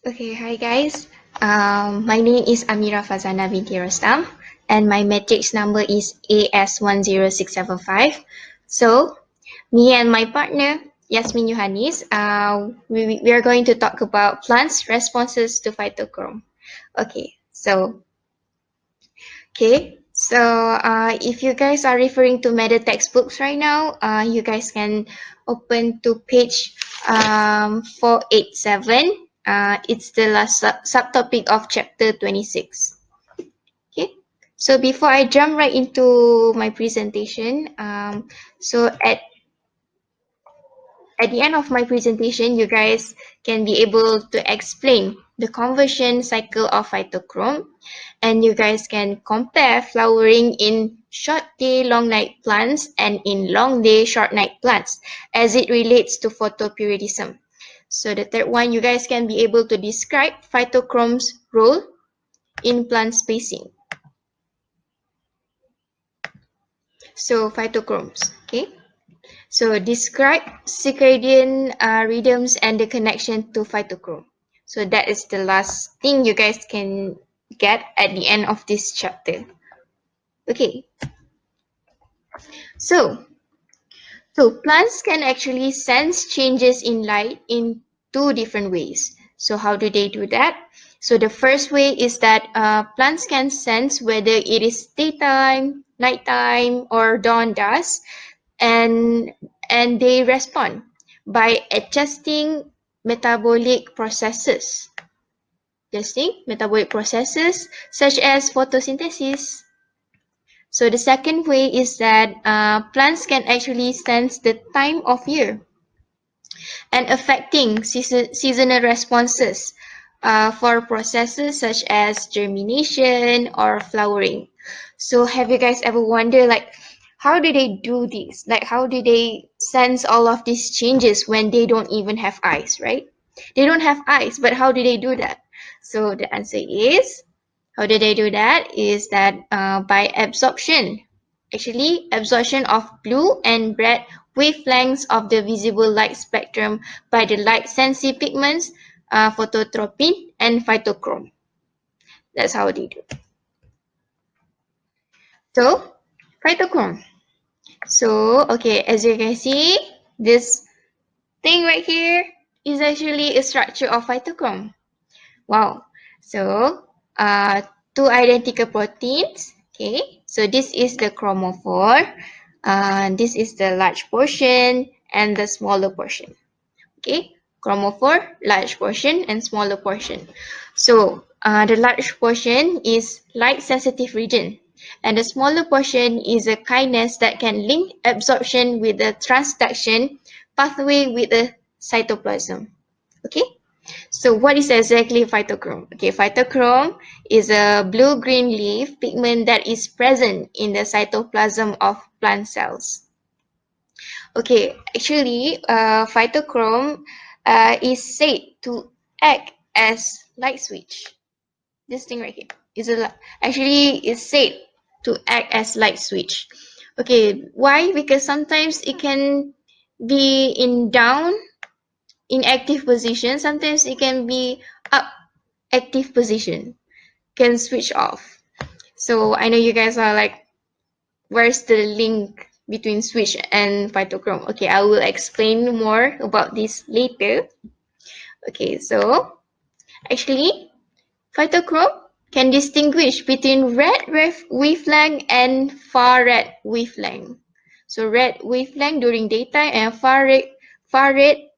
Okay, hi guys. My name is Amirah Fazana binti Rostam, and my matrix number is AS10675. So, me and my partner, Yasmin Yohanis, we are going to talk about plants' responses to phytochrome. Okay, so if you guys are referring to meta textbooks right now, you guys can open to page 487. It's the last subtopic of chapter 26. Okay, so before I jump right into my presentation, so at the end of my presentation, you guys can be able to explain the conversion cycle of phytochrome, and you guys can compare flowering in short day, long night plants and in long day, short night plants as it relates to photoperiodism. So the third one, you guys can be able to describe phytochrome's role in plant spacing. So phytochromes, okay? So describe circadian rhythms and the connection to phytochrome. So that is the last thing you guys can get at the end of this chapter. Okay, so plants can actually sense changes in light in two different ways. So how do they do that? So the first way is that plants can sense whether it is daytime, nighttime, or dawn dusk, and they respond by adjusting metabolic processes. Adjusting metabolic processes such as photosynthesis. So the second way is that plants can actually sense the time of year and affecting seasonal responses for processes such as germination or flowering. So have you guys ever wondered, like, how do they do this? Like, how do they sense all of these changes when they don't even have eyes, right? They don't have eyes, but how do they do that? So the answer is, how do they do that? Is that by absorption. Actually, absorption of blue and red wavelengths of the visible light spectrum by the light-sensitive pigments, phototropin and phytochrome. That's how they do. So, phytochrome. So, okay, as you can see, this thing right here is actually a structure of phytochrome. Wow. So, two identical proteins. Okay, so this is the chromophore. This is the large portion and the smaller portion. Okay, chromophore, large portion, and smaller portion. So, the large portion is light sensitive region, and the smaller portion is a kinase that can link absorption with the transduction pathway with the cytoplasm. Okay. So what is exactly phytochrome? Okay, phytochrome is a blue-green leaf pigment that is present in the cytoplasm of plant cells. Okay, actually, phytochrome is said to act as light switch. This thing right here is actually is said to act as light switch. Okay, why? Because sometimes it can be in down inactive position. Sometimes it can be up active position, can switch off. So I know you guys are like, where's the link between switch and phytochrome? Okay, I will explain more about this later. Okay, so actually phytochrome can distinguish between red wavelength and far red wavelength. So red wavelength during daytime and far red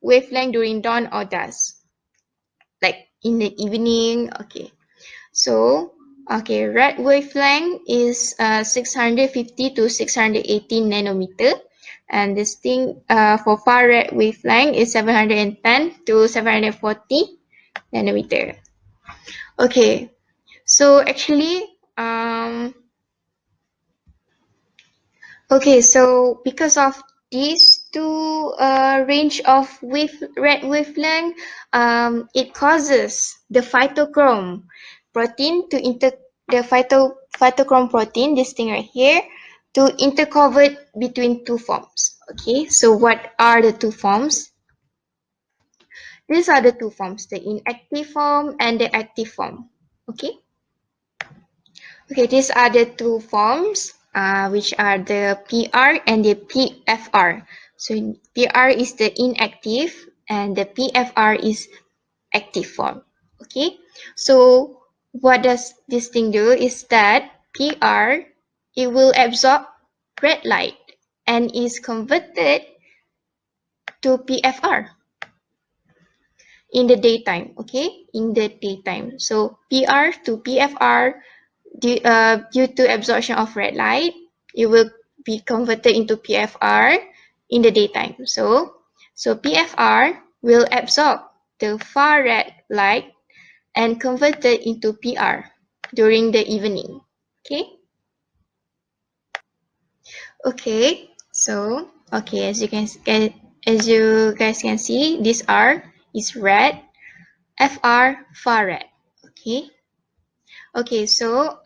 wavelength during dawn or dusk, like in the evening. Okay, so okay, red wavelength is 650 to 618 nanometer, and this thing for far red wavelength is 710 to 740 nanometer. Okay, so actually okay, so because of these two range of red wavelength, it causes the phytochrome protein to phytochrome protein, this thing right here, to interconvert between two forms. Okay, so what are the two forms? these are the two forms, the inactive form and the active form. Okay. Okay, these are the two forms, which are the PR and the PFR. So PR is the inactive and the PFR is active form. Okay, so what does this thing do is that PR, it will absorb red light and is converted to PFR in the daytime. Okay, in the daytime. So PR to PFR, due to absorption of red light, it will be converted into PFR in the daytime. So PFR will absorb the far red light and convert it into PR during the evening. Okay. Okay. So okay, as you guys can see, this R is red, FR far red. Okay. Okay. So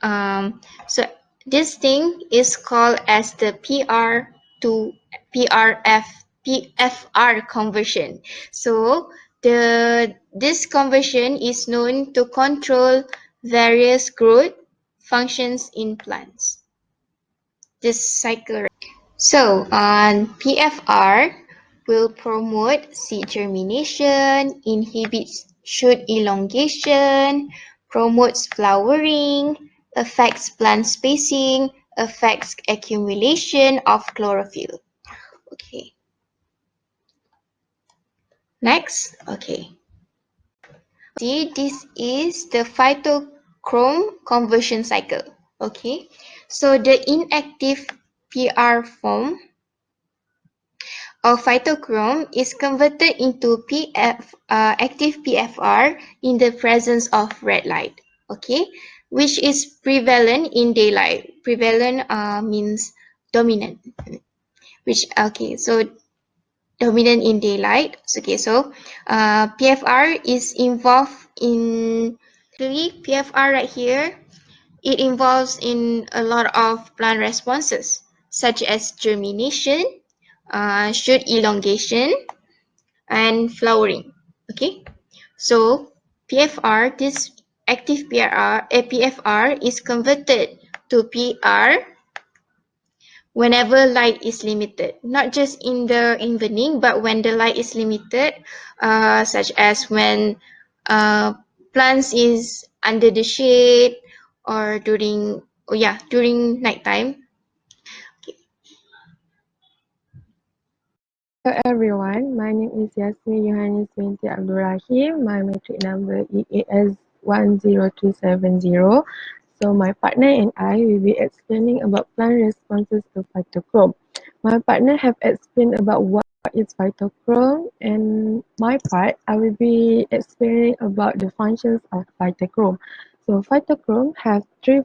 this thing is called as the PR to PFR conversion. So this conversion is known to control various growth functions in plants. This cycle. So on PFR will promote seed germination, inhibits shoot elongation, promotes flowering, affects plant spacing, affects accumulation of chlorophyll. Okay. Next. Okay. See, this is the phytochrome conversion cycle. Okay. So the inactive PR form of phytochrome is converted into active PFR in the presence of red light. Okay, which is prevalent in daylight. Prevalent means dominant. Which okay, so dominant in daylight. Okay, so PFR is involved in PFR right here. It involves in a lot of plant responses such as germination, shoot elongation, and flowering. Okay, so PFR, this active PFR is converted to PR whenever light is limited, not just in the evening, but when the light is limited, such as when plants is under the shade or during nighttime. Okay. Hello everyone, my name is Yasmin Yohanes binti Abdul Rahim. My metric number EAS 10370. So my partner and I will be explaining about plant responses to phytochrome. My partner have explained about what is phytochrome, and my part I will be explaining about the functions of phytochrome. So phytochrome has three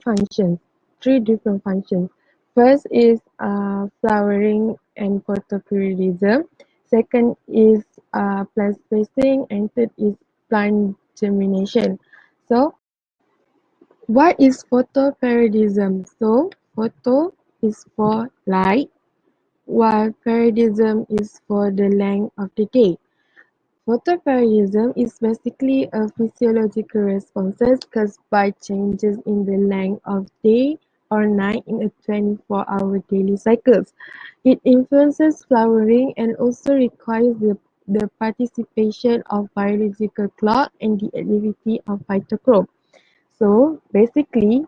different functions. First is flowering and photoperiodism. Second is plant spacing, and third is plant germination. So, what is photoperiodism? So, photo is for light, while periodism is for the length of the day. Photoperiodism is basically a physiological response caused by changes in the length of day or night in a 24-hour daily cycles. It influences flowering and also requires the participation of biological clock and the activity of phytochrome. So basically,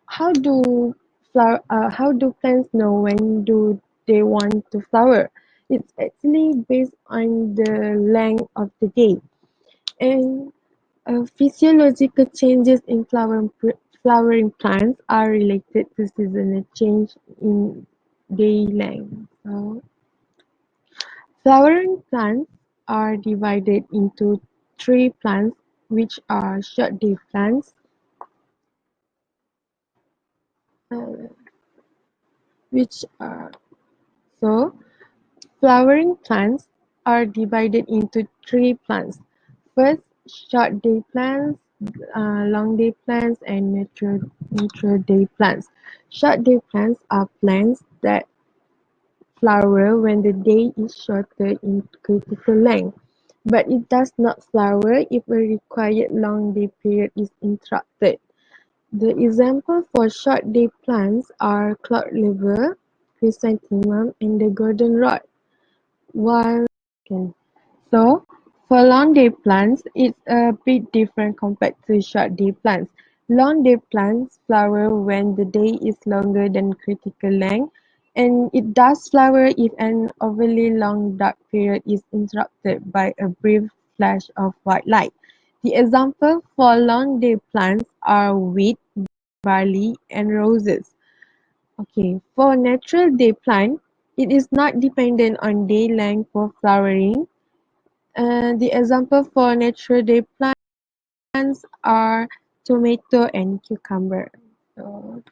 how do plants know when do they want to flower? It's actually based on the length of the day, and physiological changes in flowering plants are related to seasonal change in day length. So flowering plants are divided into three plants, which are short day plants, uh, which are so flowering plants are divided into three plants. First, short day plants, long day plants, and mature day plants. Short day plants are plants that flower when the day is shorter in critical length. but it does not flower if a required long day period is interrupted. The example for short day plants are cloud liver, chrysanthemum, and the goldenrod. While so for long day plants, it's a bit different compared to short day plants. Long day plants flower when the day is longer than critical length, and it does flower if an overly long dark period is interrupted by a brief flash of white light. The example for long day plants are wheat, barley, and roses. Okay, for natural day plant, it is not dependent on day length for flowering. The example for natural day plants are tomato and cucumber. So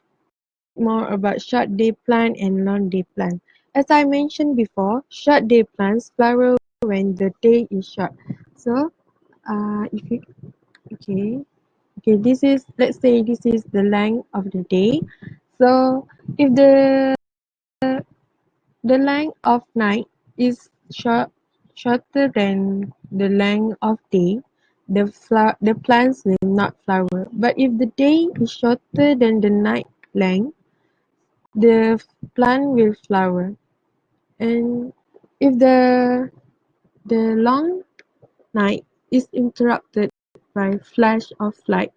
more about short day plant and long day plant. As I mentioned before, short day plants flower when the day is short. So if you okay, this is, let's say this is the length of the day. So if the length of night is shorter than the length of day, the plants will not flower. But if the day is shorter than the night length, the plant will flower. And if the long night is interrupted by flash of light,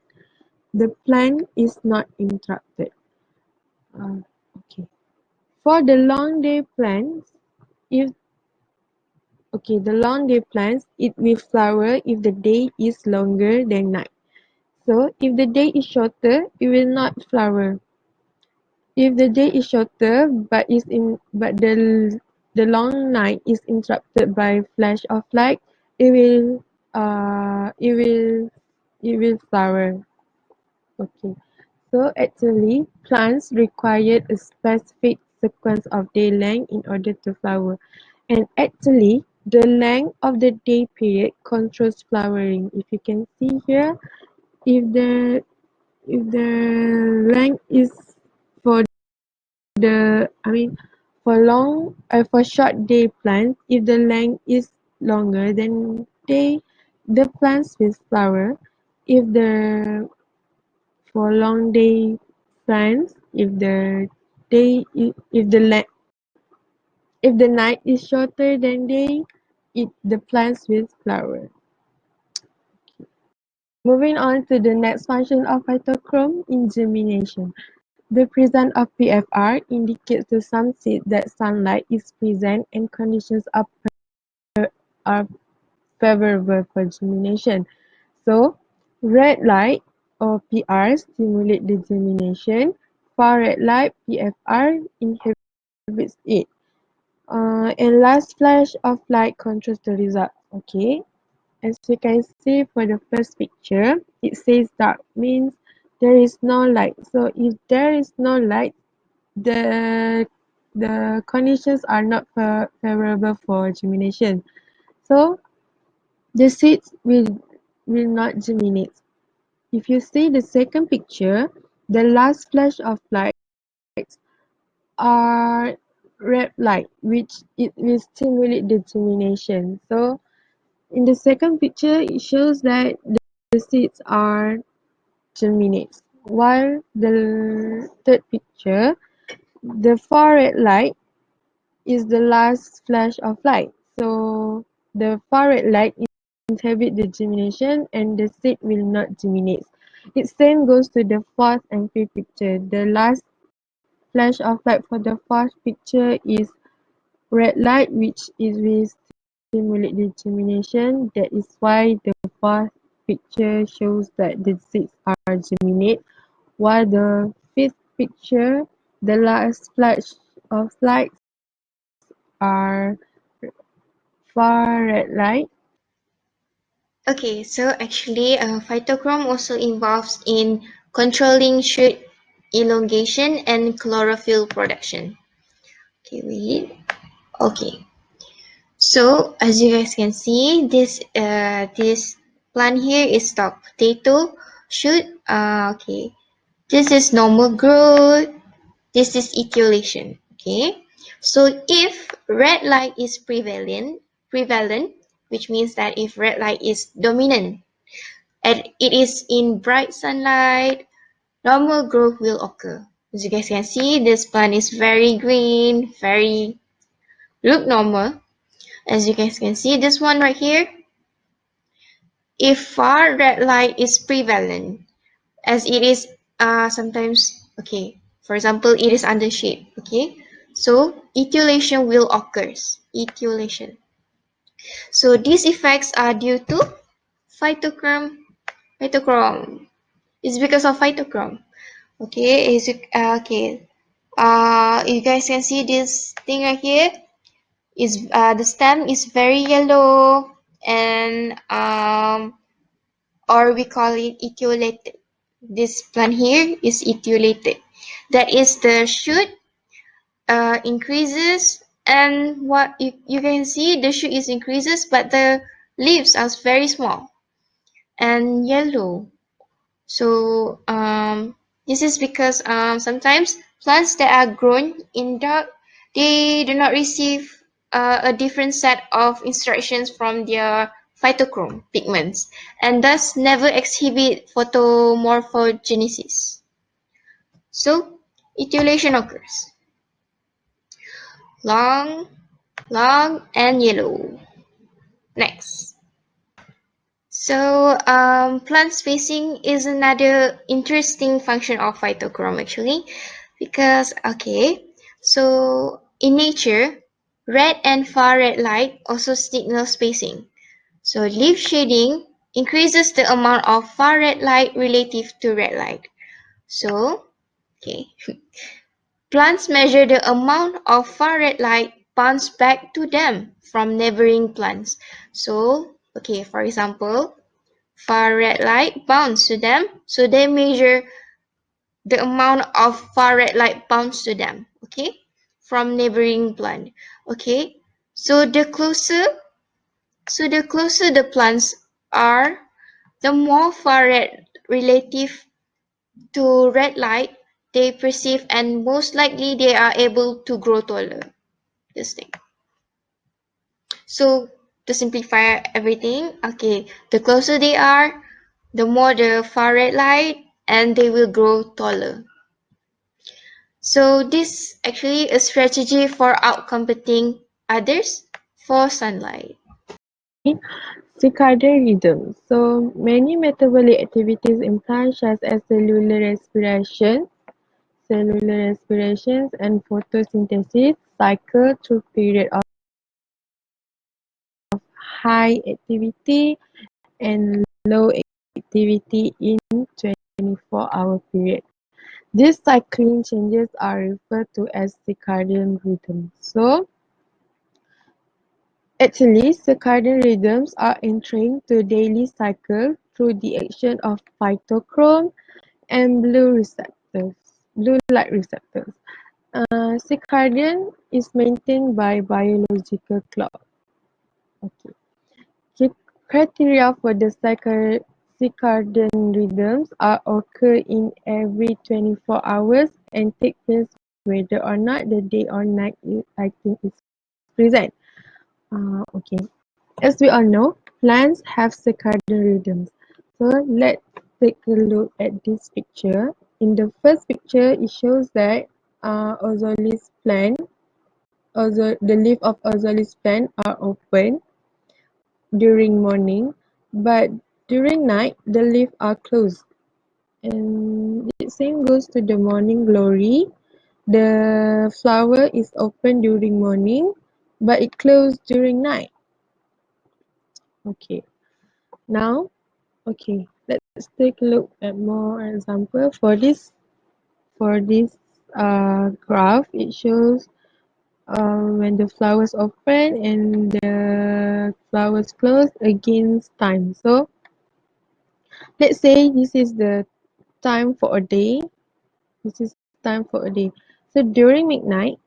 the plant is not interrupted. Okay. For the long day plants, if the long day plants, it will flower if the day is longer than night. So if the day is shorter, it will not flower. If the day is shorter but the long night is interrupted by flash of light, it will uh it will it will flower. Okay. So actually plants require a specific sequence of day length in order to flower. And actually the length of the day period controls flowering. If you can see here, if the length is for for short day plants, if the length is longer then the plants will flower. If the for long day plants, if the night is shorter than day, the plants will flower. Moving on to the next function of phytochrome in germination. The presence of PFR indicates to some seeds that sunlight is present and conditions are favorable for germination. So, red light or PR stimulate the germination. Far red light PFR inhibits it. And last flash of light controls the result. Okay, as you can see for the first picture, it says dark means there is no light. So if there is no light, the conditions are not favorable for germination. So the seeds will not germinate. If you see the second picture, the last flash of light are red light, which it will stimulate the germination. So in the second picture, it shows that the seeds are germinate. While the third picture, the far red light is the last flash of light. So the far red light inhibit the germination and the seed will not germinate. It same goes to the fourth and fifth picture. The last flash of light for the fourth picture is red light, which is will stimulate the germination. That is why the fourth picture shows that the seeds are germinate, while the fifth picture, the last flash of light are far red light. Okay, so actually, phytochrome also involves in controlling shoot elongation and chlorophyll production. Okay, wait. Okay, so as you guys can see, this plant here is stalk potato shoot. Okay, this is normal growth. This is etiolation. Okay, so if red light is prevalent, which means that if red light is dominant and it is in bright sunlight, normal growth will occur. As you guys can see, this plant is very green, very look normal. As you guys can see, this one right here, if far red light is prevalent, as it is sometimes, okay, for example, it is under shade, okay, so etiolation will occur. Etiolation. So these effects are due to phytochrome. Phytochrome. It's because of phytochrome. Okay, okay. You guys can see this thing right here. Is the stem is very yellow and or we call it etiolated. This plant here is etiolated. That is the shoot increases, and what you can see the shoot is increases, but the leaves are very small and yellow. So this is because sometimes plants that are grown in dark, they do not receive a different set of instructions from their phytochrome pigments and thus never exhibit photomorphogenesis. So etiolation occurs. Long, long and yellow. Next. So plant spacing is another interesting function of phytochrome actually, because okay, so in nature, red and far red light also signal spacing. So leaf shading increases the amount of far red light relative to red light. So okay, plants measure the amount of far red light bounced back to them from neighboring plants. So okay, for example, far red light bounce to them, so they measure the amount of far red light bounce to them, okay, from neighboring plant. Okay, so the closer the plants are, the more far red relative to red light they perceive, and most likely they are able to grow taller. This thing. So to simplify everything, okay, the closer they are, the more the far red light, and they will grow taller. So this actually a strategy for outcompeting others for sunlight. Circadian rhythm. So many metabolic activities in plants such as cellular respirations and photosynthesis cycle through period of high activity and low activity in 24-hour period. These cycling changes are referred to as circadian rhythms. So actually, circadian rhythms are entrained to daily cycle through the action of phytochrome and blue light receptors. Circadian is maintained by biological clock. Okay. Criteria for the circadian rhythms are occur in every 24 hours and take place whether or not the day or night cycle is present. Okay. As we all know, plants have circadian rhythms. So let's take a look at this picture. In the first picture, it shows that Ozolis plant, the leaf of Ozolis plant are open during morning, but during night the leaves are closed. And the same goes to the morning glory. The flower is open during morning, but it closed during night. Okay. Now, okay, let's take a look at more example for this graph. It shows when the flowers open and the flowers close against time. So let's say this is the time for a day. This is time for a day. So during midnight,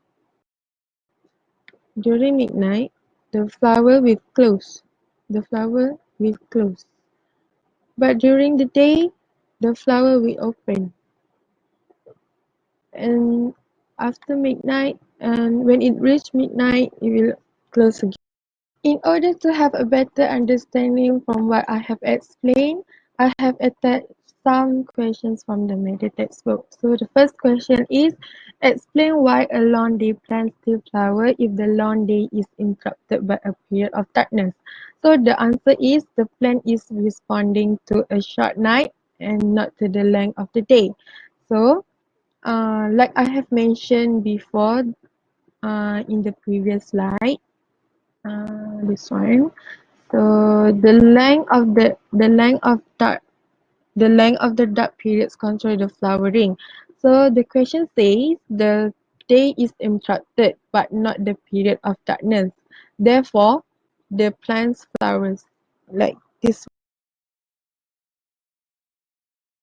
the flower will close. The flower will close. But during the day, the flower will open. And after midnight, and when it reach midnight, it will close again. In order to have a better understanding from what I have explained, I have attached some questions from the media textbook. So the first question is, explain why a long day plant still flower if the long day is interrupted by a period of darkness. So the answer is the plant is responding to a short night and not to the length of the day. So, like I have mentioned before in the previous slide, this one. So the length of the dark periods control the flowering. So the question says the day is interrupted but not the period of darkness. Therefore, the plants flowers like this